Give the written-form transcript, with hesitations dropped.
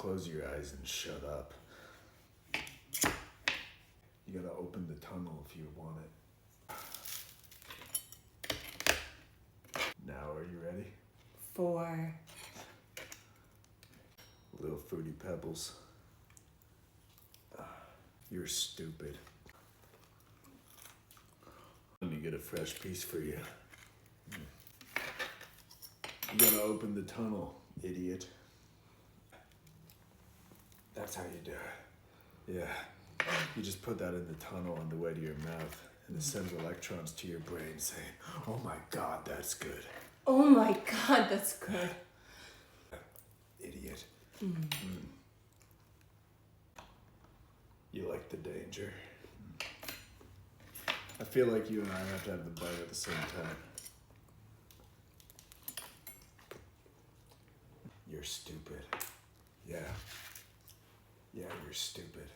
close your eyes and shut up. You gotta open the tunnel if you want it. Now, are you ready? 4. Little Fruity Pebbles. You're stupid. Let me get a fresh piece for you. You gotta open the tunnel, idiot. That's how you do it. Yeah. You just put that in the tunnel on the way to your mouth, and it sends electrons to your brain saying, oh my God, that's good. Oh my God, that's good. Idiot. You like the danger. I feel like you and I have to have the bite at the same time. You're stupid. Yeah. Yeah, you're stupid.